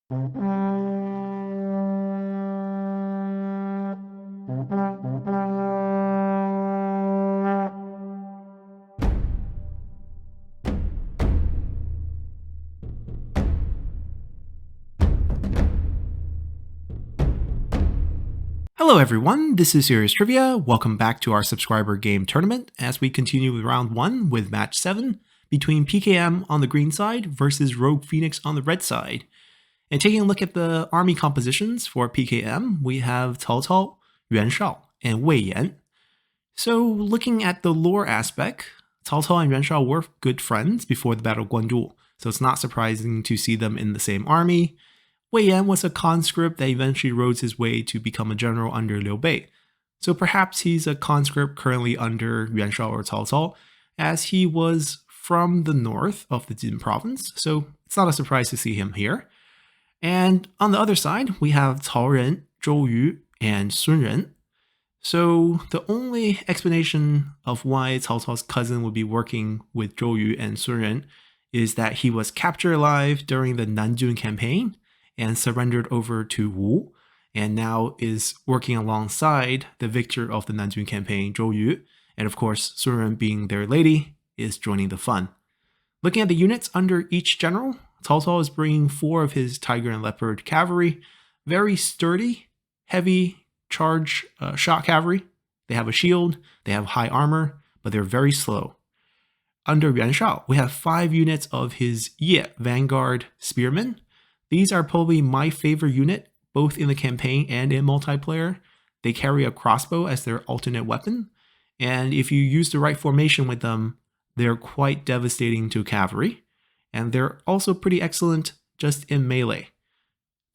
Hello everyone, this is Serious Trivia. Welcome back to our subscriber game tournament as we continue with round 1 with match 7 between PKM on the green side versus RoguePho3nix on the red side. And taking a look at the army compositions for PKM, we have Cao Cao, Yuan Shao, and Wei Yan. So looking at the lore aspect, Cao Cao and Yuan Shao were good friends before the Battle of Guanzhou, so it's not surprising to see them in the same army. Wei Yan was a conscript that eventually rose his way to become a general under Liu Bei. So perhaps he's a conscript currently under Yuan Shao or Cao Cao, as he was from the north of the Jin province, so it's not a surprise to see him here. And on the other side, we have Cao Ren, Zhou Yu, and Sun Ren. So the only explanation of why Cao Cao's cousin would be working with Zhou Yu and Sun Ren is that he was captured alive during the Nanjun campaign and surrendered over to Wu, and now is working alongside the victor of the Nanjun campaign, Zhou Yu, and of course, Sun Ren being their lady, is joining the fun. Looking at the units under each general, Cao Cao is bringing 4 of his Tiger and Leopard cavalry, very sturdy, heavy charge shot cavalry. They have a shield, they have high armor, but they're very slow. Under Yuan Shao, we have 5 units of his Ye Vanguard Spearmen. These are probably my favorite unit, both in the campaign and in multiplayer. They carry a crossbow as their alternate weapon, and if you use the right formation with them, they're quite devastating to cavalry, and they're also pretty excellent just in melee.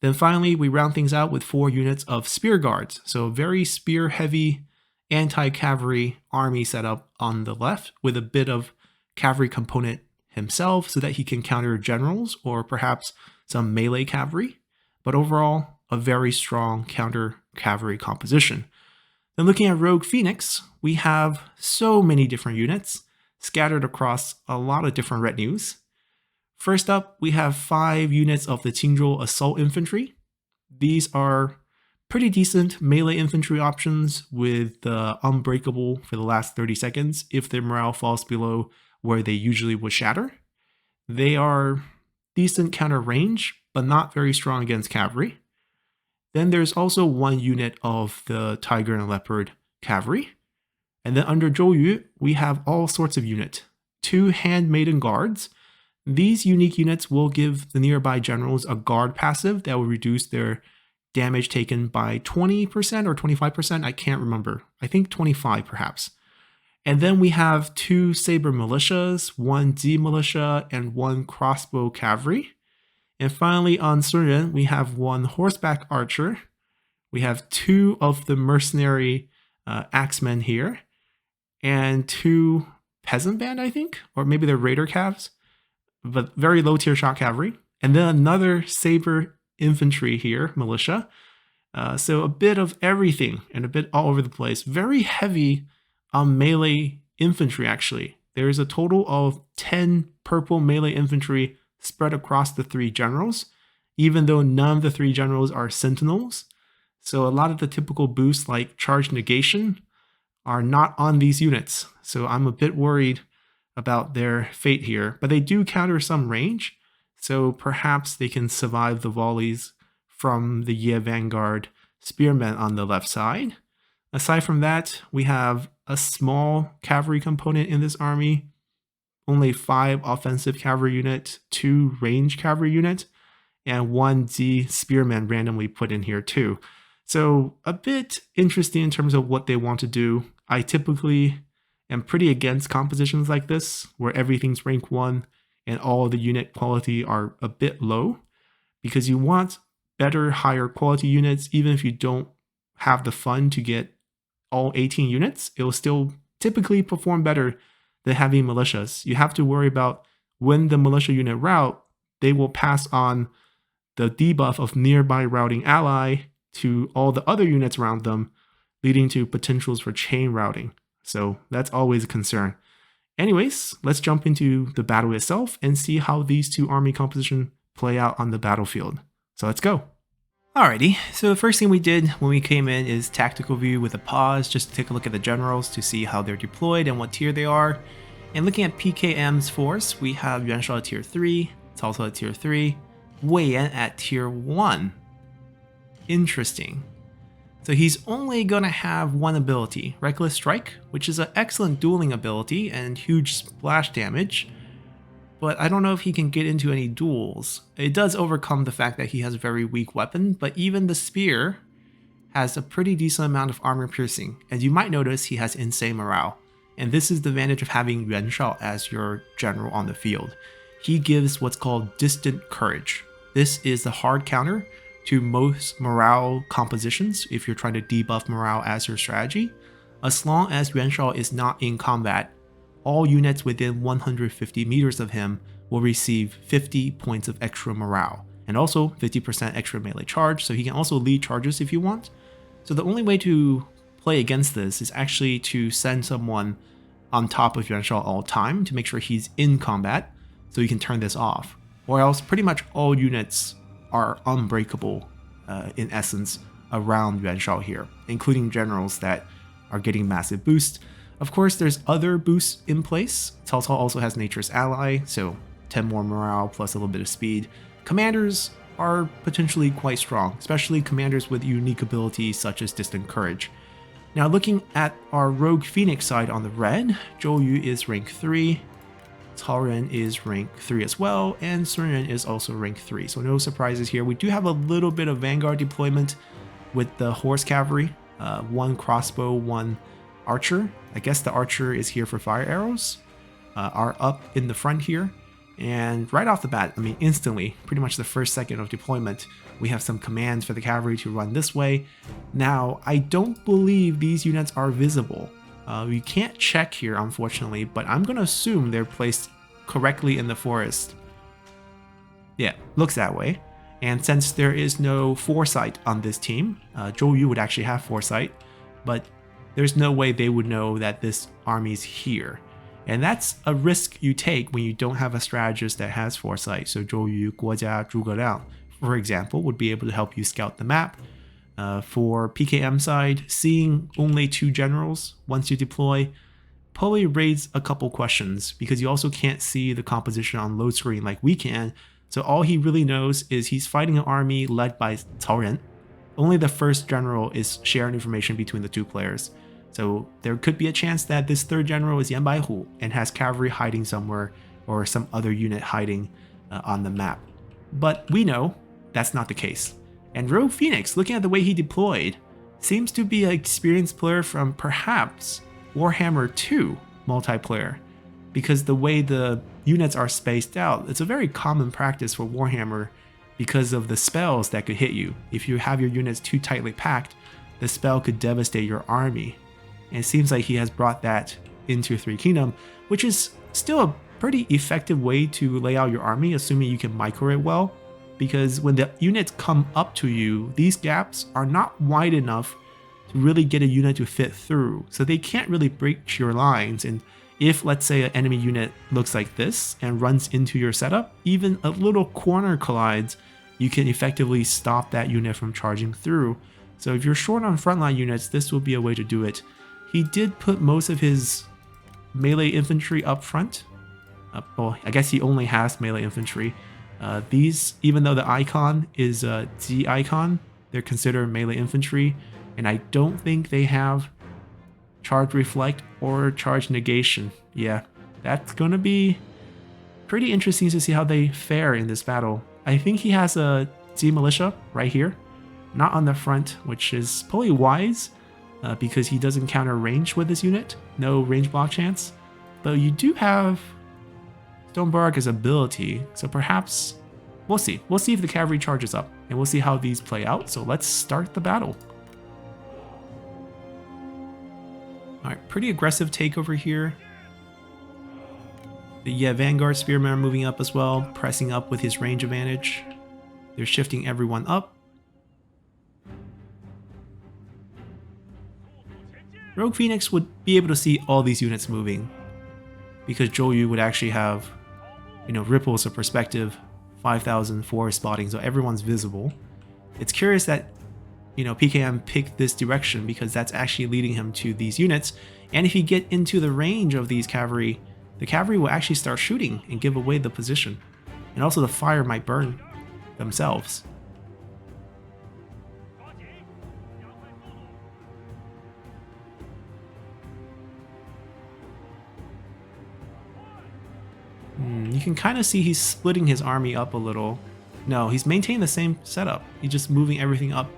Then finally, we round things out with 4 units of Spear Guards, so a very spear-heavy anti-cavalry army setup on the left, with a bit of cavalry component himself so that he can counter generals or perhaps some melee cavalry, but overall, a very strong counter cavalry composition. Then looking at RoguePho3nix, we have so many different units scattered across a lot of different retinues. First up, we have 5 units of the Qingzhou Assault Infantry. These are pretty decent melee infantry options with the unbreakable for the last 30 seconds if their morale falls below where they usually would shatter. They are decent counter range, but not very strong against cavalry. Then there's also 1 unit of the Tiger and Leopard cavalry. And then under Zhou Yu, we have all sorts of units. 2 Handmaiden Guards. These unique units will give the nearby generals a guard passive that will reduce their damage taken by 20% or 25%, I can't remember. I think 25 perhaps. And then we have 2 Saber Militias, 1 Z Militia, and 1 Crossbow Cavalry. And finally on Sun Ren, we have 1 Horseback Archer. We have 2 of the Mercenary Axemen here, and 2 Peasant Band, I think, or maybe they're Raider Cavs, but very low tier shot cavalry. And then another Saber Infantry here, Militia. So a bit of everything and a bit all over the place. Very heavy on melee infantry, actually. There is a total of 10 purple melee infantry spread across the 3 generals, even though none of the 3 generals are sentinels. So a lot of the typical boosts like charge negation are not on these units. So I'm a bit worried about their fate here, but they do counter some range. So perhaps they can survive the volleys from the Ye Vanguard Spearmen on the left side. Aside from that, we have a small cavalry component in this army, only 5 offensive cavalry units, 2 range cavalry units, and 1 Z Spearman randomly put in here too. So a bit interesting in terms of what they want to do. I typically am pretty against compositions like this, where everything's rank 1 and all the unit quality are a bit low, because you want better, higher quality units. Even if you don't have the fun to get all 18 units, it will still typically perform better than having militias. You have to worry about when the militia unit rout, they will pass on the debuff of nearby routing ally to all the other units around them, leading to potentials for chain routing. So that's always a concern. Anyways, let's jump into the battle itself and see how these 2 army compositions play out on the battlefield. So let's go. Alrighty, so the first thing we did when we came in is tactical view with a pause, just to take a look at the generals to see how they're deployed and what tier they are. And looking at PKM's force, we have Yuan Shao at tier 3, Cao Cao at tier 3, Wei Yan at tier 1. Interesting. So he's only gonna have one ability, Reckless Strike, which is an excellent dueling ability and huge splash damage. But I don't know if he can get into any duels. It does overcome the fact that he has a very weak weapon, but even the spear has a pretty decent amount of armor piercing. And you might notice he has insane morale. And this is the advantage of having Yuan Shao as your general on the field. He gives what's called distant courage. This is the hard counter to most morale compositions if you're trying to debuff morale as your strategy. As long as Yuan Shao is not in combat, all units within 150 meters of him will receive 50 points of extra morale, and also 50% extra melee charge, so he can also lead charges if you want. So the only way to play against this is actually to send someone on top of Yuan Shao all time to make sure he's in combat, so you can turn this off. Or else pretty much all units are unbreakable in essence around Yuan Shao here, including generals that are getting massive boosts. Of course, there's other boosts in place. Cao Cao also has Nature's Ally, so 10 more morale plus a little bit of speed. Commanders are potentially quite strong, especially commanders with unique abilities such as Distant Courage. Now looking at our RoguePho3nix side on the red, Zhou Yu is rank 3, Cao Ren is rank 3 as well, and Sun Ren is also rank 3, so no surprises here. We do have a little bit of Vanguard deployment with the Horse Cavalry, 1 crossbow, 1 archer. I guess the archer is here for fire arrows, are up in the front here. And right off the bat, I mean instantly, pretty much the first second of deployment, we have some commands for the cavalry to run this way. Now, I don't believe these units are visible. We can't check here, unfortunately, but I'm going to assume they're placed correctly in the forest. Yeah, looks that way. And since there is no foresight on this team, Zhou Yu would actually have foresight, but there's no way they would know that this army's here. And that's a risk you take when you don't have a strategist that has foresight. So Zhou Yu, Guojia, Zhuge Liang, for example, would be able to help you scout the map. For PKM side, seeing only 2 generals once you deploy probably raises a couple questions, because you also can't see the composition on load screen like we can. So all he really knows is he's fighting an army led by Cao Ren. Only the first general is sharing information between the 2 players. So there could be a chance that this 3rd general is Yan Baihu and has cavalry hiding somewhere or some other unit hiding on the map. But we know that's not the case. And RoguePho3nix, looking at the way he deployed, seems to be an experienced player from perhaps Warhammer 2 multiplayer, because the way the units are spaced out, it's a very common practice for Warhammer because of the spells that could hit you. If you have your units too tightly packed, the spell could devastate your army. And it seems like he has brought that into 3 Kingdom, which is still a pretty effective way to lay out your army, assuming you can micro it well. Because when the units come up to you, these gaps are not wide enough to really get a unit to fit through. So they can't really break your lines. And if, let's say, an enemy unit looks like this and runs into your setup, even a little corner collides, you can effectively stop that unit from charging through. So if you're short on frontline units, this will be a way to do it. He did put most of his melee infantry up front. Well, I guess he only has melee infantry. These, even though the icon is a Z icon, they're considered melee infantry, and I don't think they have charge reflect or charge negation. Yeah, that's gonna be pretty interesting to see how they fare in this battle. I think he has a Z militia right here, not on the front, which is probably wise because he doesn't counter range with this unit, no range block chance. But you do have Stonebark's ability, so perhaps we'll see. We'll see if the cavalry charges up, and we'll see how these play out. So let's start the battle. Alright, pretty aggressive take over here. The Vanguard Spearmen are moving up as well, pressing up with his range advantage. They're shifting everyone up. RoguePho3nix would be able to see all these units moving, because Zhou Yu would actually have, ripples of perspective 5,000 for spotting, so everyone's visible. It's curious that, PKM picked this direction because that's actually leading him to these units. And if you get into the range of these cavalry, the cavalry will actually start shooting and give away the position. And also the fire might burn themselves. You can kind of see he's splitting his army up a little. No, he's maintaining the same setup. He's just moving everything up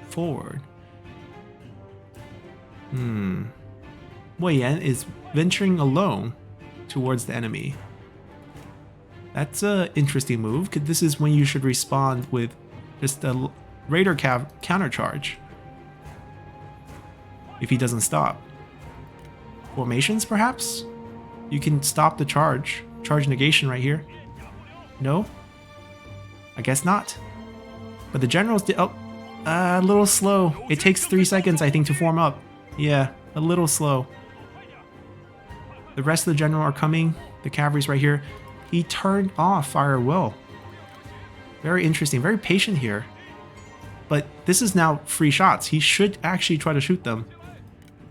forward. Wei Yan is venturing alone towards the enemy. That's an interesting move, because this is when you should respond with just a raider countercharge. If he doesn't stop. Formations, perhaps? You can stop the charge. Charge negation right here. No? I guess not. But the generals did... Oh, a little slow. It takes 3 seconds, I think, to form up. Yeah, a little slow. The rest of the general are coming. The cavalry's right here. He turned off fire well. Very interesting. Very patient here. But this is now free shots. He should actually try to shoot them.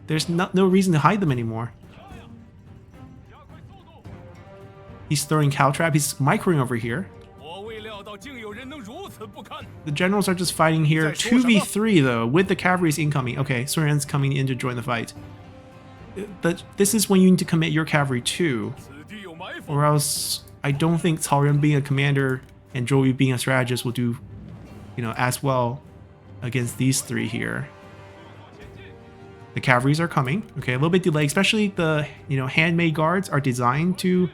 There's no reason to hide them anymore. He's throwing cow trap. He's microing over here. The generals are just fighting here. 2v3 though, with the cavalry's incoming. Okay, Sun Yan's coming in to join the fight. But this is when you need to commit your cavalry too. Or else, I don't think Cao Ren being a commander and Zhou Yu being a strategist will do, as well against these three here. The cavalries are coming. Okay, a little bit delayed, especially the, handmade guards are designed to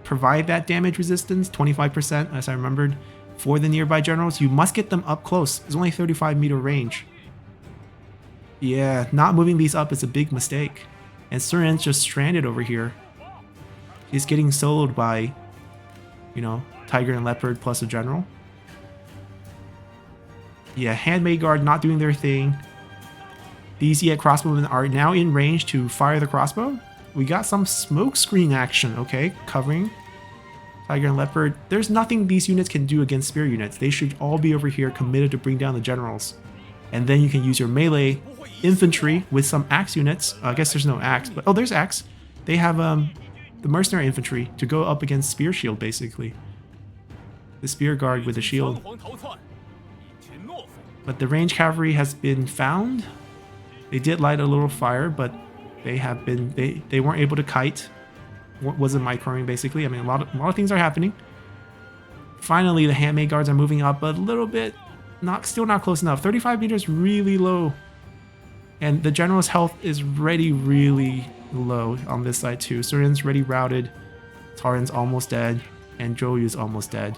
provide that damage resistance, 25% as I remembered, for the nearby generals. You must get them up close. It's only 35-meter range. Yeah, not moving these up is a big mistake. And Sun Yan's just stranded over here. He's getting soloed by, Tiger and Leopard plus a general. Yeah, handmade guard not doing their thing. These crossbowmen are now in range to fire the crossbow. We got some smoke screen action, okay, covering Tiger and Leopard. There's nothing these units can do against spear units. They should all be over here committed to bring down the generals. And then you can use your melee infantry with some axe units. I guess there's no axe, but oh, there's axe. They have the mercenary infantry to go up against spear shield, basically. The spear guard with the shield. But the range cavalry has been found. They did light a little fire, but they weren't able to kite. Wasn't microing, basically. I mean, a lot of things are happening. Finally, the handmade guards are moving up a little bit. Still not close enough. 35 meters, really low. And the general's health is really low on this side too. Sun Yan's already routed. Cao Ren's almost dead. And Zhou Yu's almost dead.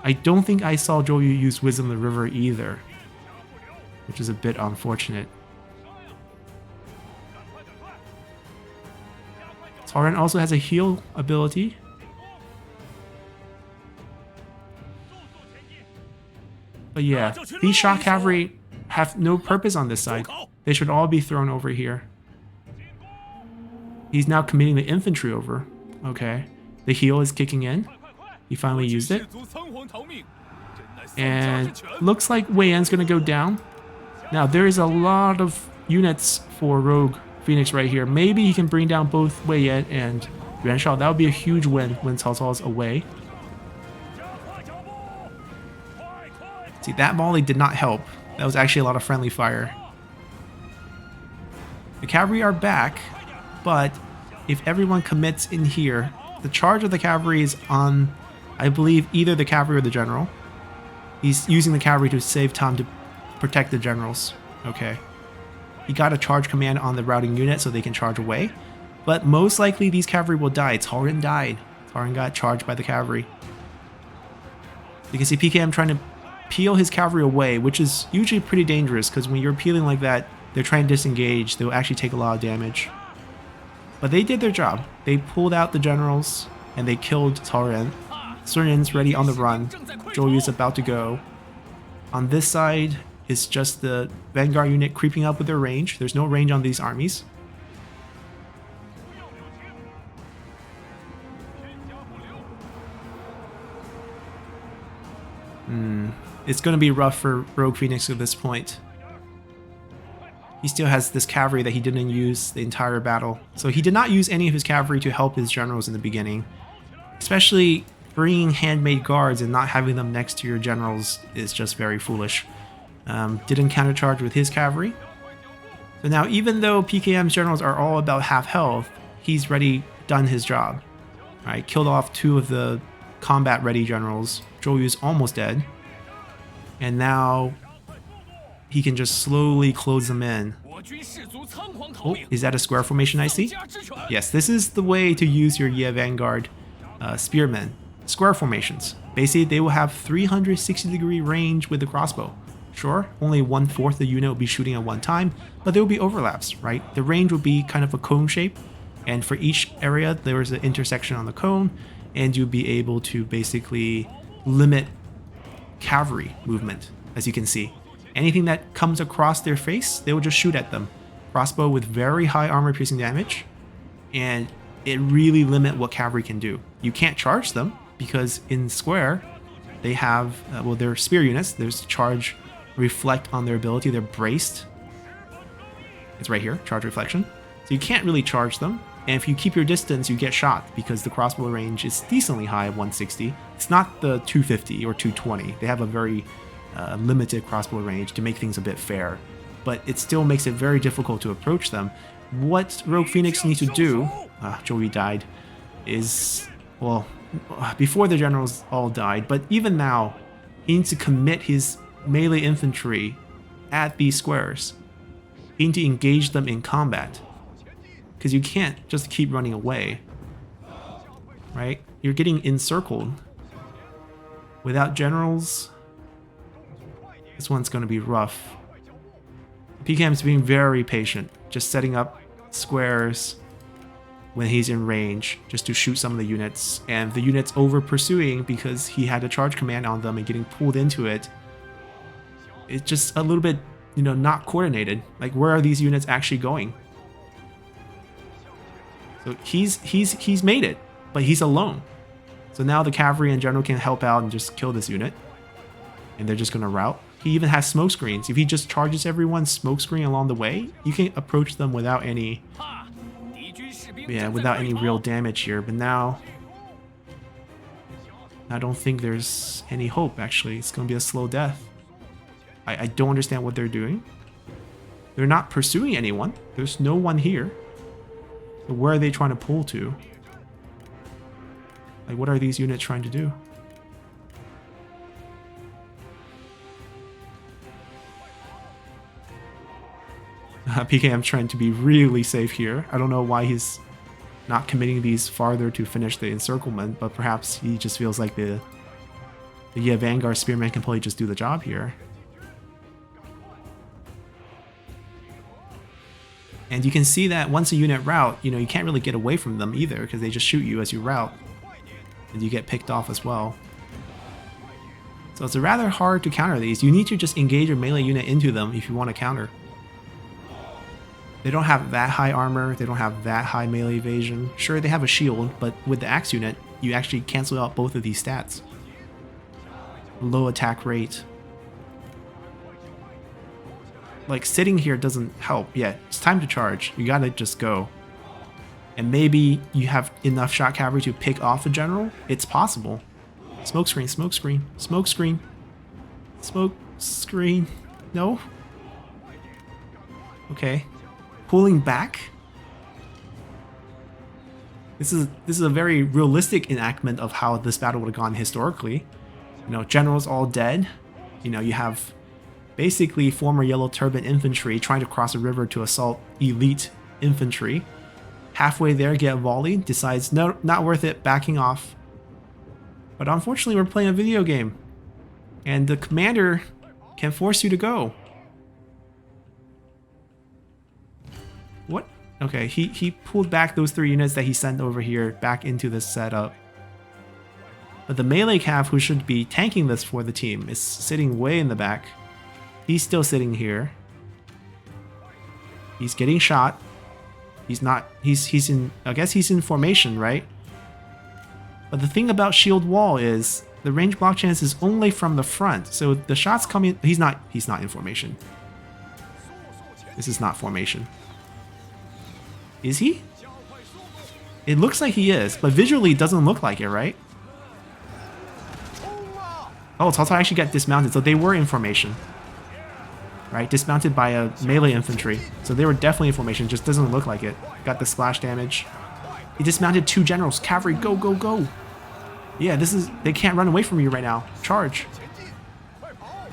I don't think I saw Zhou Yu use Wisdom of the River either, which is a bit unfortunate. Cao Ren also has a heal ability. But yeah, these shock cavalry have no purpose on this side. They should all be thrown over here. He's now committing the infantry over. Okay. The heal is kicking in. He finally used it. And looks like Wei Yan's gonna go down. Now there is a lot of units for RoguePho3nix right here. Maybe he can bring down both Wei Yan and Yuan Shao. That would be a huge win when Cao Cao's away. See, that volley did not help. That was actually a lot of friendly fire. The cavalry are back, but if everyone commits in here, the charge of the cavalry is on, I believe, either the cavalry or the general. He's using the cavalry to save time to protect the generals. Okay. He got a charge command on the routing unit so they can charge away. But most likely these cavalry will die. Cao Ren died. Cao Ren got charged by the cavalry. You can see PKM trying to peel his cavalry away, which is usually pretty dangerous because when you're peeling like that, they're trying to disengage. They'll actually take a lot of damage. But they did their job. They pulled out the generals and they killed Cao Ren. Sun Yan's ready on the run. Zhou Yu's about to go. On this side is just the vanguard unit creeping up with their range. There's no range on these armies. It's going to be rough for RoguePho3nix at this point. He still has this cavalry that he didn't use the entire battle. So he did not use any of his cavalry to help his generals in the beginning. Especially bringing handmade guards and not having them next to your generals is just very foolish. Didn't countercharge with his cavalry. So now even though PKM's generals are all about half health, he's already done his job. Right? Killed off 2 of the combat ready generals. Zhou almost dead. And now he can just slowly close them in. Oh, is that a square formation I see? Yes, this is the way to use your Ye Vanguard spearmen. Square formations. Basically, they will have 360-degree range with the crossbow. Sure, only 1/4 the unit will be shooting at one time, but there will be overlaps, right? The range will be kind of a cone shape, and for each area, there is an intersection on the cone, and you'll be able to basically limit cavalry movement, as you can see. Anything that comes across their face, they will just shoot at them. Crossbow with very high armor piercing damage, and it really limits what cavalry can do. You can't charge them, because in square, they have, well, they're spear units. There's charge reflect on their ability. They're braced. It's right here, charge reflection. So you can't really charge them. And if you keep your distance, you get shot because the crossbow range is decently high at 160. It's not the 250 or 220. They have a very limited crossbow range to make things a bit fair. But it still makes it very difficult to approach them. What RoguePho3nix needs to do, Zhou died, is, well, before the generals all died, but even now, he needs to commit his melee infantry at these squares. He needs to engage them in combat. Because you can't just keep running away. Right? You're getting encircled. Without generals, this one's going to be rough. PKM's being very patient, just setting up squares when he's in range, just to shoot some of the units. And the units over pursuing because he had a charge command on them and getting pulled into it. It's just a little bit, you know, not coordinated. Like, where are these units actually going? So he's made it, but he's alone. So now the cavalry in general can help out and just kill this unit. And they're just going to rout. He even has smoke screens. If he just charges everyone smoke screen along the way, you can approach them without any, without any real damage here. But now, I don't think there's any hope, actually. It's going to be a slow death. I don't understand what they're doing. They're not pursuing anyone. There's no one here. But where are they trying to pull to? Like, what are these units trying to do? PKM trying to be really safe here. I don't know why he's not committing these farther to finish the encirclement, but perhaps he just feels like the Vanguard Spearman can probably just do the job here. And you can see that once a unit rout, you know, you can't really get away from them either because they just shoot you as you rout. And you get picked off as well. So it's rather hard to counter these. You need to just engage your melee unit into them if you want to counter. They don't have that high armor, they don't have that high melee evasion. Sure, they have a shield, but with the axe unit, you actually cancel out both of these stats. Low attack rate. Like, sitting here doesn't help. Yeah, it's time to charge. You gotta just go. And maybe you have enough shot cavalry to pick off a general. It's possible. Smoke screen, smoke screen, smoke screen. Smoke screen. No? Okay. Pulling back? This is a very realistic enactment of how this battle would have gone historically. You know, generals all dead. You know, you have basically former Yellow Turban infantry trying to cross a river to assault elite infantry. Halfway there, get volleyed, decides, no, not worth it, backing off. But unfortunately, we're playing a video game. And the commander can force you to go. What? Okay, he pulled back those 3 units that he sent over here back into this setup. But the melee cav, who should be tanking this for the team, is sitting way in the back. He's still sitting here. He's getting shot. He's not, he's in, I guess he's in formation, right? But the thing about shield wall is the range block chance is only from the front. So the shots coming, he's not in formation. This is not formation. Is he? It looks like he is, but visually it doesn't look like it, right? Oh, Cao Cao actually got dismounted, so they were in formation. Right, dismounted by a melee infantry. So they were definitely in formation, just doesn't look like it. Got the splash damage. He dismounted 2 generals. Cavalry, go, go, go. Yeah, this is, they can't run away from you right now. Charge.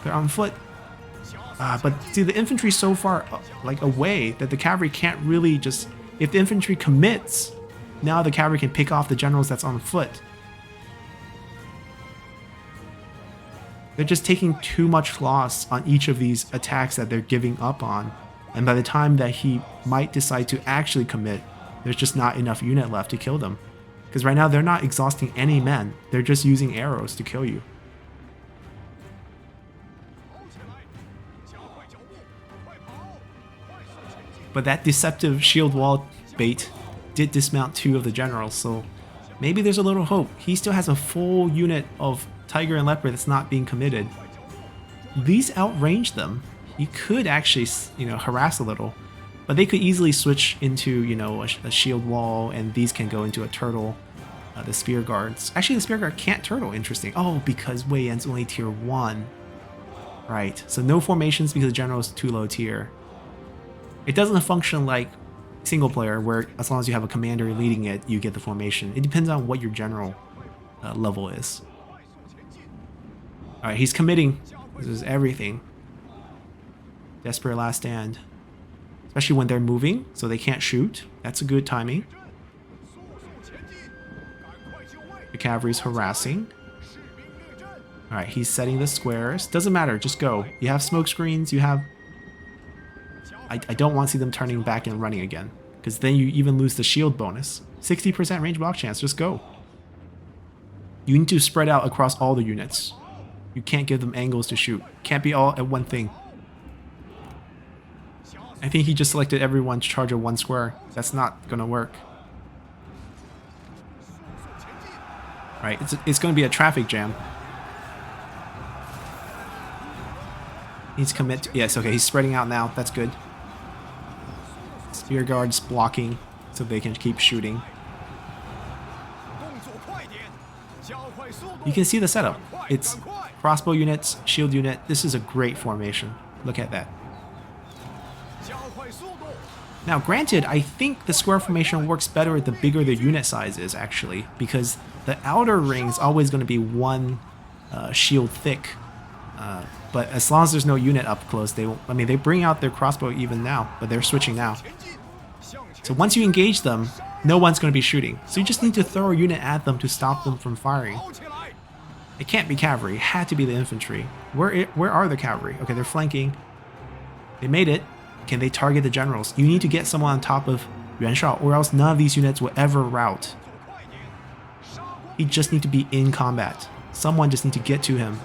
They're on foot. But see, the infantry's so far like away that the cavalry can't really just, if the infantry commits, now the cavalry can pick off the generals that's on foot. They're just taking too much loss on each of these attacks that they're giving up on. And by the time that he might decide to actually commit, there's just not enough unit left to kill them. Because right now they're not exhausting any men. They're just using arrows to kill you. But that deceptive shield wall bait did dismount 2 of the generals, so maybe there's a little hope. He still has a full unit of Tiger and Leopard that's not being committed. These outrange them. You could actually, harass a little, but they could easily switch into, a shield wall, and these can go into a turtle. The spear guards. Actually, the spear guard can't turtle. Interesting. Oh, because Wei Yan's only tier 1. Right. So no formations because the general is too low tier. It doesn't function like single player, where as long as you have a commander leading it, you get the formation. It depends on what your general level is. Alright, he's committing. This is everything. Desperate last stand. Especially when they're moving, so they can't shoot. That's a good timing. The cavalry's harassing. Alright, he's setting the squares. Doesn't matter, just go. You have smoke screens, you have... I don't want to see them turning back and running again, because then you even lose the shield bonus. 60% range block chance, just go. You need to spread out across all the units. You can't give them angles to shoot. Can't be all at one thing. I think he just selected everyone to charge at 1 square. That's not gonna work. Right, it's gonna be a traffic jam. He's commit to, yes, okay, he's spreading out now. That's good. Spear guards blocking so they can keep shooting. You can see the setup. It's crossbow units, shield unit. This is a great formation. Look at that. Now, granted, I think the square formation works better the bigger the unit size is, actually, because the outer ring is always going to be 1 shield thick. But as long as there's no unit up close, they won't, I mean, they bring out their crossbow even now, but they're switching now. So once you engage them, no one's going to be shooting. So you just need to throw a unit at them to stop them from firing. It can't be cavalry. It had to be the infantry. Where are the cavalry? Okay, they're flanking. They made it. Can they target the generals? You need to get someone on top of Yuan Shao, or else none of these units will ever rout. You just need to be in combat. Someone just need to get to him,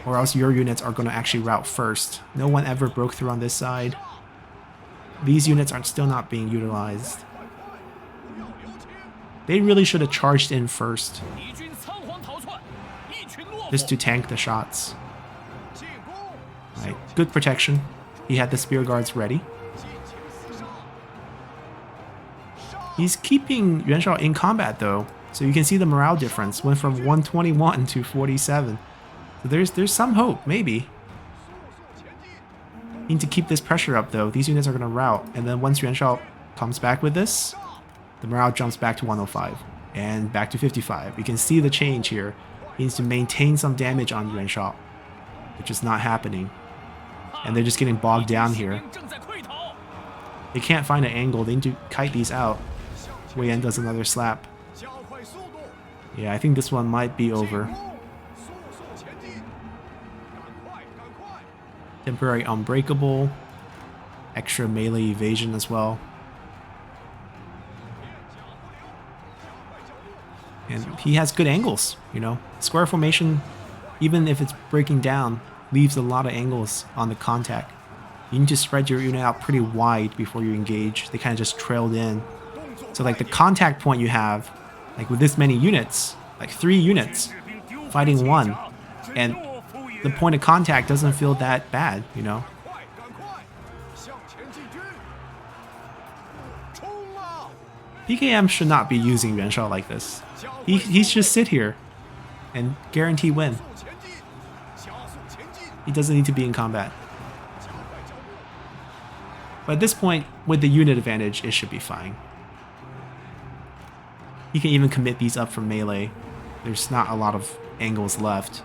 or else your units are going to actually rout first. No one ever broke through on this side. These units are still not being utilized. They really should have charged in first, just to tank the shots. Right, good protection. He had the spear guards ready. He's keeping Yuan Shao in combat though, so you can see the morale difference went from 121 to 47. So there's some hope, maybe. Need to keep this pressure up though. These units are going to rout, and then once Yuan Shao comes back with this, the morale jumps back to 105 and back to 55. You can see the change here. He needs to maintain some damage on Yuan Shao, which is not happening. And they're just getting bogged down here. They can't find an angle. They need to kite these out. Wei Yan does another slap. Yeah, I think this one might be over. Temporary unbreakable. Extra melee evasion as well. And he has good angles, Square formation, even if it's breaking down, leaves a lot of angles on the contact. You need to spread your unit out pretty wide before you engage. They kind of just trailed in. So like the contact point you have, like with this many units, like 3 units, fighting one, and the point of contact doesn't feel that bad, you know? PKM should not be using Yuan Shao like this. He's just sit here and guarantee win. He doesn't need to be in combat. But at this point, with the unit advantage, it should be fine. He can even commit these up from melee. There's not a lot of angles left.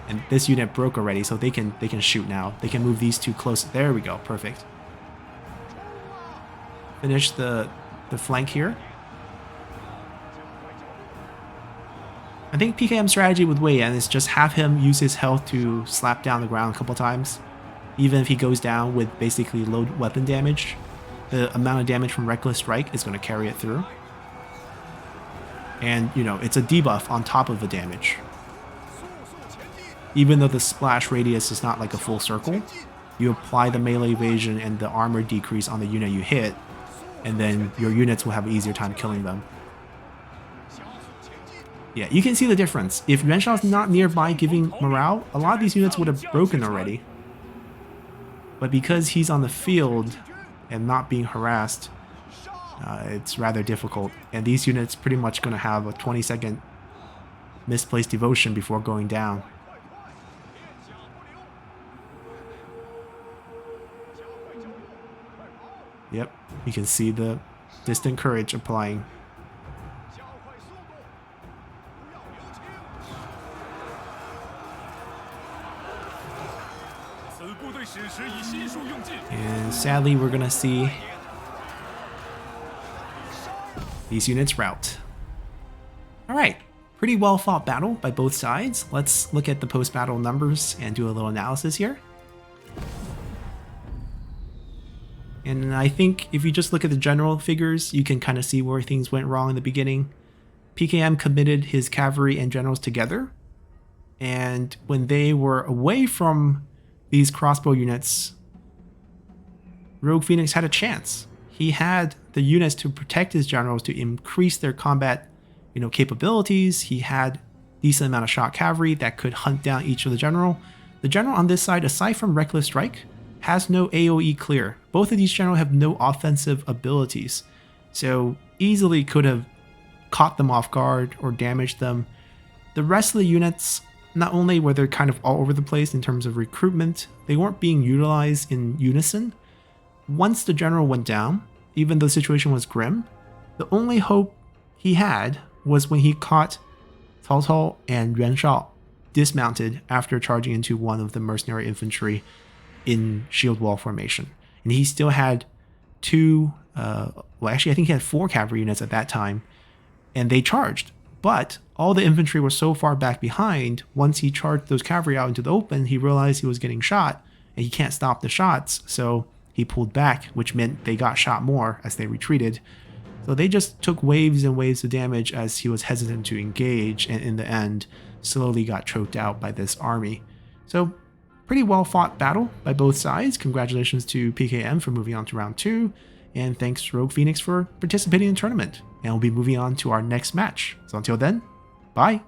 And this unit broke already, so they can shoot now. They can move these two close. There we go, perfect. Finish the flank here. I think PKM's strategy with Wei Yan is just have him use his health to slap down the ground a couple times. Even if he goes down with basically low weapon damage, the amount of damage from Reckless Strike is going to carry it through. And, you know, it's a debuff on top of the damage. Even though the splash radius is not like a full circle, you apply the melee evasion and the armor decrease on the unit you hit, and then your units will have an easier time killing them. Yeah, you can see the difference. If Yuan Shao is not nearby giving morale, a lot of these units would have broken already. But because he's on the field and not being harassed, it's rather difficult. And these units pretty much going to have a 20-second misplaced devotion before going down. Yep, you can see the distant courage applying. And sadly, we're gonna see these units rout. Alright, pretty well fought battle by both sides. Let's look at the post-battle numbers and do a little analysis here. And I think if you just look at the general figures, you can kind of see where things went wrong in the beginning. PKM committed his cavalry and generals together, and when they were away from these crossbow units, RoguePho3nix had a chance. He had the units to protect his generals, to increase their combat, capabilities. He had decent amount of shot cavalry that could hunt down each of the general. The general on this side, aside from Reckless Strike, has no AoE clear. Both of these generals have no offensive abilities, so easily could have caught them off guard or damaged them. The rest of the units, not only were they kind of all over the place in terms of recruitment, they weren't being utilized in unison. Once the general went down, even though the situation was grim, the only hope he had was when he caught Cao Cao and Yuan Shao dismounted after charging into one of the mercenary infantry in shield wall formation. And he still had I think he had 4 cavalry units at that time, and they charged. But all the infantry were so far back behind, once he charged those cavalry out into the open, he realized he was getting shot, and he can't stop the shots, so he pulled back, which meant they got shot more as they retreated. So they just took waves and waves of damage as he was hesitant to engage, and in the end, slowly got choked out by this army. So, pretty well fought battle by both sides. Congratulations to PKM for moving on to round 2, and thanks to RoguePho3nix for participating in the tournament. And we'll be moving on to our next match. So until then, bye!